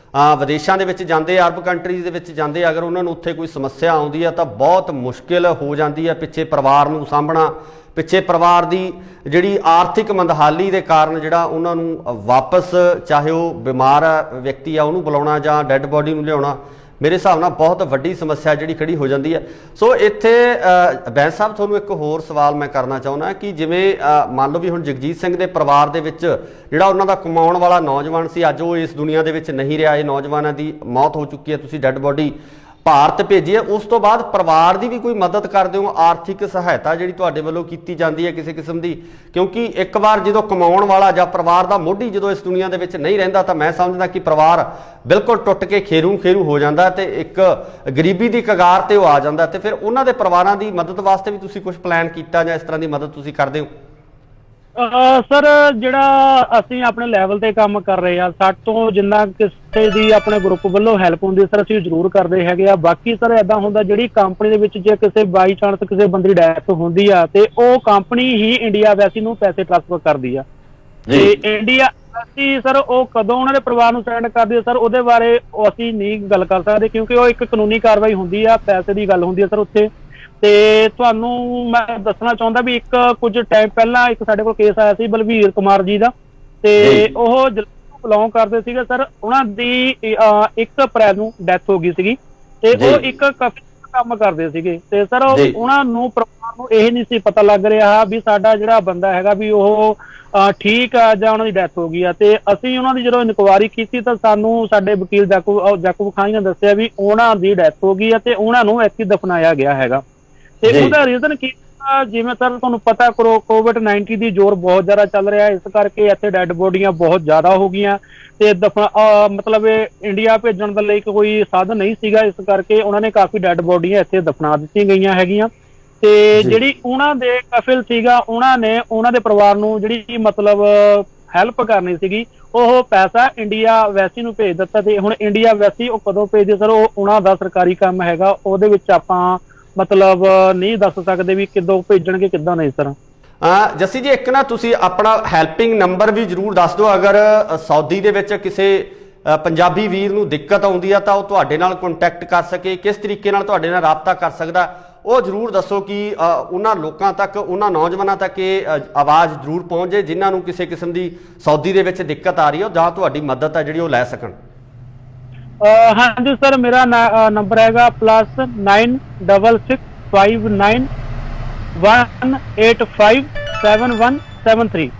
ਵਿਦੇਸ਼ਾਂ ਦੇ ਵਿੱਚ ਜਾਂਦੇ, ਅਰਬ ਕੰਟਰੀਜ਼ ਦੇ ਵਿੱਚ ਜਾਂਦੇ, ਅਗਰ ਉਹਨਾਂ ਨੂੰ ਉੱਥੇ ਕੋਈ ਸਮੱਸਿਆ ਆਉਂਦੀ ਆ ਤਾਂ ਬਹੁਤ ਮੁਸ਼ਕਿਲ ਹੋ ਜਾਂਦੀ ਹੈ ਪਿੱਛੇ ਪਰਿਵਾਰ ਨੂੰ ਸਾਂਭਣਾ, ਪਿੱਛੇ ਪਰਿਵਾਰ ਦੀ ਜਿਹੜੀ ਆਰਥਿਕ ਮੰਦਹਾਲੀ ਦੇ ਕਾਰਨ ਜਿਹੜਾ ਉਹਨਾਂ ਨੂੰ ਵਾਪਸ ਚਾਹੇ ਉਹ ਬਿਮਾਰ ਵਿਅਕਤੀ ਆ ਉਹਨੂੰ ਬੁਲਾਉਣਾ ਜਾਂ ਡੈੱਡ ਬੋਡੀ ਨੂੰ ਲਿਆਉਣਾ, ਮੇਰੇ ਹਿਸਾਬ ਨਾਲ ਬਹੁਤ ਵੱਡੀ ਸਮੱਸਿਆ ਜਿਹੜੀ ਖੜੀ ਹੋ ਜਾਂਦੀ ਹੈ। ਸੋ ਇੱਥੇ ਬੈਂਸ ਸਾਹਿਬ ਤੁਹਾਨੂੰ ਇੱਕ ਹੋਰ ਸਵਾਲ ਮੈਂ ਕਰਨਾ ਚਾਹੁੰਦਾ ਕਿ ਜਿਵੇਂ ਮੰਨ ਲਓ ਵੀ ਹੁਣ ਜਗਜੀਤ ਸਿੰਘ ਦੇ ਪਰਿਵਾਰ ਦੇ ਵਿੱਚ ਜਿਹੜਾ ਉਹਨਾਂ ਦਾ ਕਮਾਉਣ ਵਾਲਾ ਨੌਜਵਾਨ ਸੀ, ਅੱਜ ਉਹ ਇਸ ਦੁਨੀਆ ਦੇ ਵਿੱਚ ਨਹੀਂ ਰਿਹਾ, ਇਹ ਨੌਜਵਾਨਾਂ ਦੀ ਮੌਤ ਹੋ ਚੁੱਕੀ ਹੈ, ਤੁਸੀਂ ਡੈੱਡ ਬੋਡੀ ਭਾਰਤ ਭੇਜੀ ਹੈ, ਉਸ ਤੋਂ ਬਾਅਦ ਪਰਿਵਾਰ ਦੀ ਵੀ ਕੋਈ ਮਦਦ ਕਰਦੇ ਹੋ, ਆਰਥਿਕ ਸਹਾਇਤਾ ਜਿਹੜੀ ਤੁਹਾਡੇ ਵੱਲੋਂ ਕੀਤੀ ਜਾਂਦੀ ਹੈ ਕਿਸੇ ਕਿਸਮ ਦੀ? ਕਿਉਂਕਿ ਇੱਕ ਵਾਰ ਜਦੋਂ ਕਮਾਉਣ ਵਾਲਾ ਜਾਂ ਪਰਿਵਾਰ ਦਾ ਮੋਢੀ ਜਦੋਂ ਇਸ ਦੁਨੀਆ ਦੇ ਵਿੱਚ ਨਹੀਂ ਰਹਿੰਦਾ ਤਾਂ ਮੈਂ ਸਮਝਦਾ ਕਿ ਪਰਿਵਾਰ ਬਿਲਕੁਲ ਟੁੱਟ ਕੇ ਖੇਰੂ ਹੋ ਜਾਂਦਾ ਤੇ ਇੱਕ ਗਰੀਬੀ ਦੀ ਕਗਾਰ ਤੇ ਉਹ ਆ ਜਾਂਦਾ। ਤੇ ਫਿਰ ਉਹਨਾਂ ਦੇ ਪਰਿਵਾਰਾਂ ਦੀ ਮਦਦ ਵਾਸਤੇ ਵੀ ਤੁਸੀਂ ਕੁਝ ਪਲਾਨ ਕੀਤਾ ਜਾਂ ਇਸ ਤਰ੍ਹਾਂ ਦੀ ਮਦਦ ਤੁਸੀਂ ਕਰਦੇ ਹੋ?
ਸਰ ਜਿਹੜਾ ਅਸੀਂ ਆਪਣੇ ਲੈਵਲ ਤੇ ਕੰਮ ਕਰ ਰਹੇ ਆ, ਸਾਡੇ ਤੋਂ ਜਿੰਨਾ ਕਿਸੇ ਦੀ ਆਪਣੇ ਗਰੁੱਪ ਵੱਲੋਂ ਹੈਲਪ ਹੁੰਦੀ ਸਰ ਅਸੀਂ ਜ਼ਰੂਰ ਕਰਦੇ ਹੈਗੇ ਆ। ਬਾਕੀ ਸਰ ਏਦਾਂ ਹੁੰਦਾ ਜਿਹੜੀ ਕੰਪਨੀ ਦੇ ਵਿੱਚ ਜੇ ਕਿਸੇ ਬਾਈ ਚਾਂਸ ਕਿਸੇ ਬੰਦੇ ਦੀ ਡੈਥ ਹੁੰਦੀ ਆ ਤੇ ਉਹ ਕੰਪਨੀ ਹੀ ਇੰਡੀਆ ਵੈਸੀ ਨੂੰ ਪੈਸੇ ਟ੍ਰਾਂਸਫਰ ਕਰਦੀ ਆ। ਤੇ ਇੰਡੀਆ ਵੈਸੀ ਸਰ ਉਹ ਕਦੋਂ ਉਹਨਾਂ ਦੇ ਪਰਿਵਾਰ ਨੂੰ ਸੈਂਡ ਕਰਦੀ ਆ ਸਰ ਉਹਦੇ ਬਾਰੇ ਅਸੀਂ ਨਹੀਂ ਗੱਲ ਕਰ ਸਕਦੇ, ਕਿਉਂਕਿ ਉਹ ਇੱਕ ਕਾਨੂੰਨੀ ਕਾਰਵਾਈ ਹੁੰਦੀ ਆ, ਪੈਸੇ ਦੀ ਗੱਲ ਹੁੰਦੀ ਆ ਸਰ ਉੱਥੇ। ਤੇ ਤੁਹਾਨੂੰ ਮੈਂ ਦੱਸਣਾ ਚਾਹੁੰਦਾ ਵੀ ਇੱਕ ਕੁਝ ਟਾਈਮ ਪਹਿਲਾਂ ਇੱਕ ਸਾਡੇ ਕੋਲ ਕੇਸ ਆਇਆ ਸੀ ਬਲਵੀਰ ਕੁਮਾਰ ਜੀ ਦਾ, ਤੇ ਉਹ ਬਿਲੋਂਗ ਕਰਦੇ ਸੀਗੇ ਸਰ। ਉਹਨਾਂ ਦੀ 1 ਅਪ੍ਰੈਲ ਨੂੰ ਡੈਥ ਹੋ ਗਈ ਸੀਗੀ ਤੇ ਉਹ ਇੱਕ ਕੰਮ ਕਰਦੇ ਸੀਗੇ ਤੇ ਸਰ ਉਹਨਾਂ ਨੂੰ ਪਰਿਵਾਰ ਨੂੰ ਇਹ ਨਹੀਂ ਸੀ ਪਤਾ ਲੱਗ ਰਿਹਾ ਵੀ ਸਾਡਾ ਜਿਹੜਾ ਬੰਦਾ ਹੈਗਾ ਵੀ ਉਹ ਠੀਕ ਆ ਜਾਂ ਉਹਨਾਂ ਦੀ ਡੈਥ ਹੋ ਗਈ ਆ। ਤੇ ਅਸੀਂ ਉਹਨਾਂ ਦੀ ਜਦੋਂ ਇਨਕੁਆਇਰੀ ਕੀਤੀ ਤਾਂ ਸਾਨੂੰ ਸਾਡੇ ਵਕੀਲ ਜਾਕੂ ਖਾਈ ਨੇ ਦੱਸਿਆ ਵੀ ਉਹਨਾਂ ਦੀ ਡੈਥ ਹੋ ਗਈ ਆ ਤੇ ਉਹਨਾਂ ਨੂੰ ਇੱਥੇ ਦਫਨਾਇਆ ਗਿਆ ਹੈਗਾ। ਤੇ ਉਹਦਾ ਰੀਜ਼ਨ ਕੀ, ਜਿਵੇਂ ਸਰ ਤੁਹਾਨੂੰ ਪਤਾ ਕੋਵਿਡ-19 ਦੀ ਜ਼ੋਰ ਬਹੁਤ ਜ਼ਿਆਦਾ ਚੱਲ ਰਿਹਾ, ਇਸ ਕਰਕੇ ਇੱਥੇ ਡੈਡ ਬੋਡੀਆਂ ਬਹੁਤ ਜ਼ਿਆਦਾ ਹੋ ਗਈਆਂ ਤੇ ਮਤਲਬ ਇੰਡੀਆ ਭੇਜਣ ਦੇ ਲਈ ਕੋਈ ਸਾਧਨ ਨਹੀਂ ਸੀਗਾ, ਇਸ ਕਰਕੇ ਉਹਨਾਂ ਨੇ ਕਾਫੀ ਡੈਡ ਬੋਡੀਆਂ ਇੱਥੇ ਦਫਨਾ ਦਿੱਤੀਆਂ ਗਈਆਂ ਹੈਗੀਆਂ। ਤੇ ਜਿਹੜੀ ਉਹਨਾਂ ਦੇ ਕਫਿਲ ਸੀਗਾ ਉਹਨਾਂ ਨੇ ਉਹਨਾਂ ਦੇ ਪਰਿਵਾਰ ਨੂੰ ਜਿਹੜੀ ਮਤਲਬ ਹੈਲਪ ਕਰਨੀ ਸੀਗੀ ਉਹ ਪੈਸਾ ਇੰਡੀਆ ਵੈਸੀ ਨੂੰ ਭੇਜ ਦਿੱਤਾ। ਤੇ ਹੁਣ ਇੰਡੀਆ ਵੈਸੀ ਉਹ ਕਦੋਂ ਭੇਜਦੇ ਸਰ ਉਹ ਉਹਨਾਂ ਦਾ ਸਰਕਾਰੀ ਕੰਮ ਹੈਗਾ, ਉਹਦੇ ਵਿੱਚ ਆਪਾਂ ਮਤਲਬ ਨਹੀਂ ਦੱਸ ਸਕਦੇ ਵੀ ਕਿੱਦੋਂ ਭੇਜਣਗੇ ਕਿੱਦਾਂ ਨਹੀਂ ਸਰ।
ਜੱਸੀ ਜੀ ਇੱਕ ਨਾ ਤੁਸੀਂ ਆਪਣਾ ਹੈਲਪਿੰਗ ਨੰਬਰ ਵੀ ਜ਼ਰੂਰ ਦੱਸ ਦਿਓ, ਅਗਰ ਸਾਊਦੀ ਦੇ ਵਿੱਚ ਕਿਸੇ ਪੰਜਾਬੀ ਵੀਰ ਨੂੰ ਦਿੱਕਤ ਆਉਂਦੀ ਆ ਤਾਂ ਉਹ ਤੁਹਾਡੇ ਨਾਲ ਕੰਟੈਕਟ ਕਰ ਸਕੇ, ਕਿਸ ਤਰੀਕੇ ਨਾਲ ਤੁਹਾਡੇ ਨਾਲ ਰਾਬਤਾ ਕਰ ਸਕਦਾ ਉਹ ਜ਼ਰੂਰ ਦੱਸੋ ਕਿ ਉਹਨਾਂ ਲੋਕਾਂ ਤੱਕ, ਉਹਨਾਂ ਨੌਜਵਾਨਾਂ ਤੱਕ ਇਹ ਆਵਾਜ਼ ਜ਼ਰੂਰ ਪਹੁੰਚ ਜੇ ਜਿਨ੍ਹਾਂ ਨੂੰ ਕਿਸੇ ਕਿਸਮ ਦੀ ਸਾਊਦੀ ਦੇ ਵਿੱਚ ਦਿੱਕਤ ਆ ਰਹੀ ਹੈ ਜਾਂ ਤੁਹਾਡੀ ਮਦਦ ਹੈ ਜਿਹੜੀ ਉਹ ਲੈ ਸਕਣ।
ਹਾਂਜੀ ਸਰ ਮੇਰਾ ਨੰਬਰ ਹੈਗਾ +96659185773।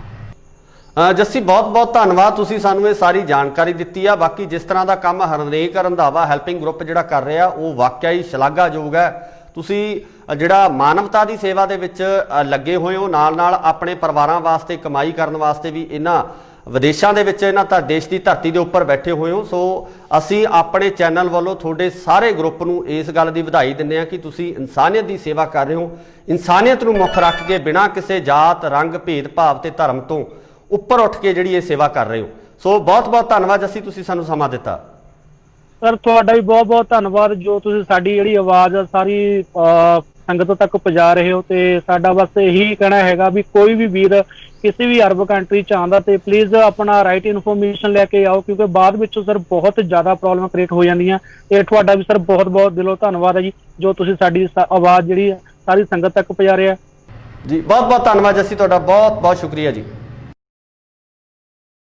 ਜੱਸੀ ਬਹੁਤ ਬਹੁਤ ਧੰਨਵਾਦ, ਤੁਸੀਂ ਸਾਨੂੰ ਇਹ ਸਾਰੀ ਜਾਣਕਾਰੀ ਦਿੱਤੀ ਆ। ਬਾਕੀ ਜਿਸ ਤਰ੍ਹਾਂ ਦਾ ਕੰਮ ਹਰਨੇਕ ਰੰਧਾਵਾ ਹੈਲਪਿੰਗ ਗਰੁੱਪ ਜਿਹੜਾ ਕਰ ਰਿਹਾ ਉਹ ਵਾਕਿਆ ਹੀ ਸ਼ਲਾਘਾਯੋਗ ਹੈ। ਤੁਸੀਂ ਜਿਹੜਾ ਮਾਨਵਤਾ ਦੀ ਸੇਵਾ ਦੇ ਵਿੱਚ ਲੱਗੇ ਹੋਏ ਹੋ, ਨਾਲ ਨਾਲ ਆਪਣੇ ਪਰਿਵਾਰਾਂ ਵਾਸਤੇ ਕਮਾਈ ਕਰਨ ਵਾਸਤੇ ਵੀ ਇਹਨਾਂ ਵਿਦੇਸ਼ਾਂ ਦੇ ਵਿੱਚ ਇਹਨਾਂ ਤਾਂ ਦੇਸ਼ ਦੀ ਧਰਤੀ ਦੇ ਉੱਪਰ ਬੈਠੇ ਹੋਏ ਹੋ। ਸੋ ਅਸੀਂ ਆਪਣੇ ਚੈਨਲ ਵੱਲੋਂ ਤੁਹਾਡੇ ਸਾਰੇ ਗਰੁੱਪ ਨੂੰ ਇਸ ਗੱਲ ਦੀ ਵਧਾਈ ਦਿੰਦੇ ਹਾਂ ਕਿ ਤੁਸੀਂ ਇਨਸਾਨੀਅਤ ਦੀ ਸੇਵਾ ਕਰ ਰਹੇ ਹੋ, ਇਨਸਾਨੀਅਤ ਨੂੰ ਮੁੱਖ ਰੱਖ ਕੇ ਬਿਨਾਂ ਕਿਸੇ ਜਾਤ ਰੰਗ ਭੇਦਭਾਵ ਤੇ ਧਰਮ ਤੋਂ ਉੱਪਰ ਉੱਠ ਕੇ ਜਿਹੜੀ ਇਹ ਸੇਵਾ ਕਰ ਰਹੇ ਹੋ। ਸੋ ਬਹੁਤ ਬਹੁਤ ਧੰਨਵਾਦ ਜੱਸੀ, ਤੁਸੀਂ ਸਾਨੂੰ ਸਮਾਂ ਦਿੱਤਾ।
ਸਰ ਤੁਹਾਡਾ ਵੀ ਬਹੁਤ ਬਹੁਤ ਧੰਨਵਾਦ ਜੋ ਤੁਸੀਂ ਸਾਡੀ ਜਿਹੜੀ ਆਵਾਜ਼ ਆ ਸਾਰੀ ਸੰਗਤ ਤੱਕ ਪਹੁੰਚਾ ਰਹੇ ਹੋ। ਤੇ ਸਾਡਾ ਬਸ ਇਹੀ ਕਹਿਣਾ ਹੈਗਾ ਵੀ ਕੋਈ ਵੀ ਵੀਰ ਕਿਸੇ ਵੀ ਅਰਬ ਕੰਟਰੀ ਚ ਆਉਂਦਾ ਤੇ ਪਲੀਜ਼ ਆਪਣਾ ਰਾਈਟ ਇਨਫੋਰਮੇਸ਼ਨ ਲੈ ਕੇ ਆਓ, ਕਿਉਂਕਿ ਬਾਅਦ ਵਿੱਚੋਂ ਸਰ ਬਹੁਤ ਜ਼ਿਆਦਾ ਪ੍ਰੋਬਲਮ ਕ੍ਰੀਏਟ ਹੋ ਜਾਂਦੀਆਂ। ਤੇ ਤੁਹਾਡਾ ਵੀ ਸਰ ਬਹੁਤ ਬਹੁਤ ਦਿਲੋਂ ਧੰਨਵਾਦ ਹੈ ਜੀ ਜੋ ਤੁਸੀਂ ਸਾਡੀ ਆਵਾਜ਼ ਜਿਹੜੀ ਸਾਰੀ ਸੰਗਤ ਤੱਕ ਪਹੁੰਚਾ ਰਹੇ ਆ ਜੀ।
ਬਹੁਤ ਬਹੁਤ ਧੰਨਵਾਦ ਜੱਸੀ, ਤੁਹਾਡਾ ਬਹੁਤ ਬਹੁਤ ਸ਼ੁਕਰੀਆ ਜੀ।